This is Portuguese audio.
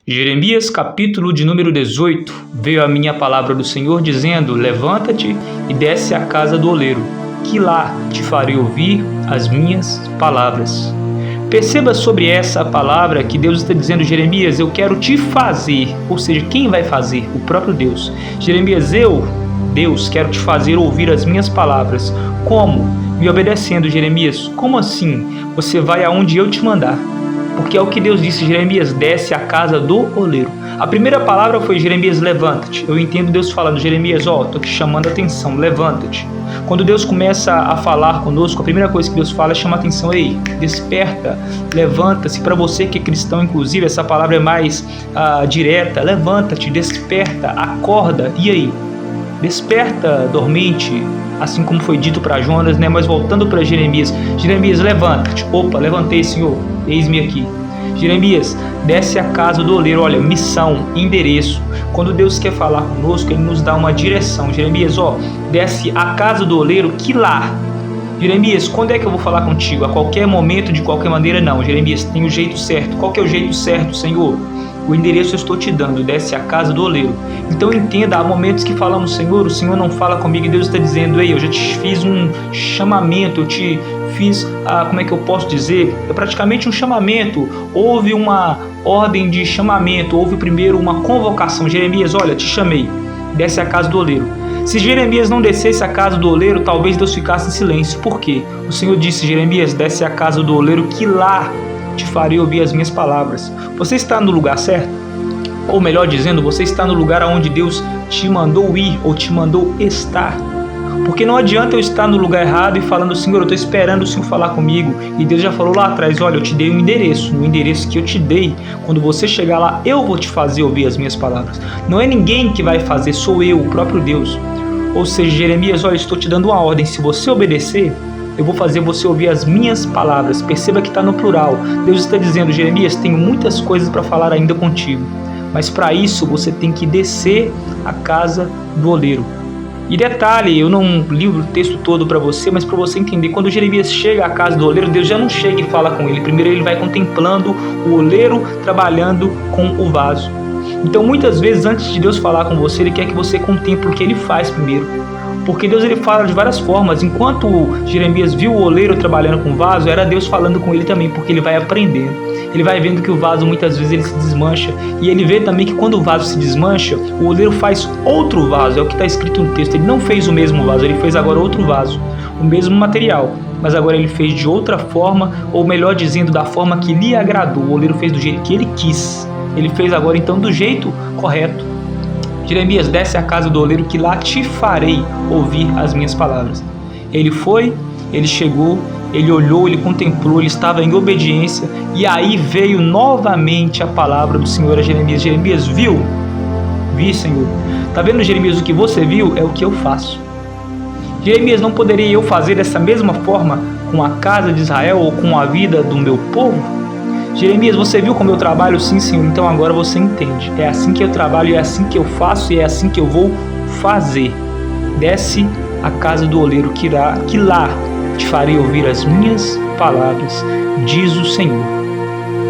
Jeremias, capítulo de número 18, veio a minha palavra do Senhor dizendo: levanta-te e desce à casa do oleiro, que lá te farei ouvir as minhas palavras. Perceba sobre essa palavra que Deus está dizendo: Jeremias, eu quero te fazer. Ou seja, quem vai fazer? O próprio Deus. Jeremias, Deus, quero te fazer ouvir as minhas palavras. Como? Me obedecendo. Jeremias, como assim? Você vai aonde eu te mandar. Porque é o que Deus disse: Jeremias, desce à casa do oleiro. A primeira palavra foi: Jeremias, levanta-te. Eu entendo Deus falando: Jeremias, estou te chamando a atenção, levanta-te. Quando Deus começa a falar conosco, a primeira coisa que Deus fala é chamar a atenção: ei, desperta, levanta-se. Para você que é cristão, inclusive, essa palavra é mais direta: levanta-te, desperta, acorda. E aí? Desperta, dormente, assim como foi dito para Jonas, né? Mas voltando para Jeremias: Jeremias, levanta-te. Opa, levantei, Senhor, eis-me aqui. Jeremias, desce à casa do oleiro. Olha, missão, endereço. Quando Deus quer falar conosco, Ele nos dá uma direção. Jeremias, desce à casa do oleiro, que lá. Jeremias, quando é que eu vou falar contigo? A qualquer momento, de qualquer maneira? Não. Jeremias, tem o jeito certo. Qual que é o jeito certo, Senhor? O endereço eu estou te dando, desce à casa do oleiro. Então entenda, há momentos que falamos: Senhor, o Senhor não fala comigo, e Deus está dizendo: ei, eu já te fiz um chamamento, eu te fiz, como é que eu posso dizer? É praticamente um chamamento. Houve uma ordem de chamamento, houve primeiro uma convocação. Jeremias, olha, te chamei, desce à casa do oleiro. Se Jeremias não descesse à casa do oleiro, talvez Deus ficasse em silêncio. Por quê? O Senhor disse: Jeremias, desce à casa do oleiro, que lá te farei ouvir as minhas palavras. Você está no lugar certo? Ou melhor dizendo, você está no lugar onde Deus te mandou ir ou te mandou estar. Porque não adianta eu estar no lugar errado e falando: Senhor, eu estou esperando o Senhor falar comigo. E Deus já falou lá atrás: olha, eu te dei um endereço. No endereço que eu te dei, quando você chegar lá, eu vou te fazer ouvir as minhas palavras. Não é ninguém que vai fazer, sou eu, o próprio Deus. Ou seja, Jeremias, olha, estou te dando uma ordem. Se você obedecer, eu vou fazer você ouvir as minhas palavras. Perceba que está no plural. Deus está dizendo: Jeremias, tenho muitas coisas para falar ainda contigo, mas para isso você tem que descer à casa do oleiro. E detalhe, eu não li o texto todo para você, mas para você entender, quando Jeremias chega à casa do oleiro, Deus já não chega e fala com ele. Primeiro ele vai contemplando o oleiro trabalhando com o vaso. Então muitas vezes, antes de Deus falar com você, Ele quer que você contemple o que Ele faz primeiro. Porque Deus, Ele fala de várias formas. Enquanto Jeremias viu o oleiro trabalhando com o vaso, era Deus falando com ele também, porque ele vai aprendendo. Ele vai vendo que o vaso muitas vezes ele se desmancha, e ele vê também que quando o vaso se desmancha, o oleiro faz outro vaso. É o que está escrito no texto. Ele não fez o mesmo vaso, ele fez agora outro vaso, o mesmo material, mas agora ele fez de outra forma, ou melhor dizendo, da forma que lhe agradou. O oleiro fez do jeito que ele quis. Ele fez agora então do jeito correto. Jeremias, desce à casa do oleiro, que lá te farei ouvir as minhas palavras. Ele foi, ele chegou, ele olhou, ele contemplou, ele estava em obediência, e aí veio novamente a palavra do Senhor a Jeremias. Jeremias, viu? Vi, Senhor. Está vendo, Jeremias, o que você viu é o que eu faço. Jeremias, não poderia eu fazer dessa mesma forma com a casa de Israel ou com a vida do meu povo? Jeremias, você viu como eu trabalho? Sim, Senhor. Então agora você entende. É assim que eu trabalho, é assim que eu faço e é assim que eu vou fazer. Desce à casa do oleiro, que lá te farei ouvir as minhas palavras, diz o Senhor.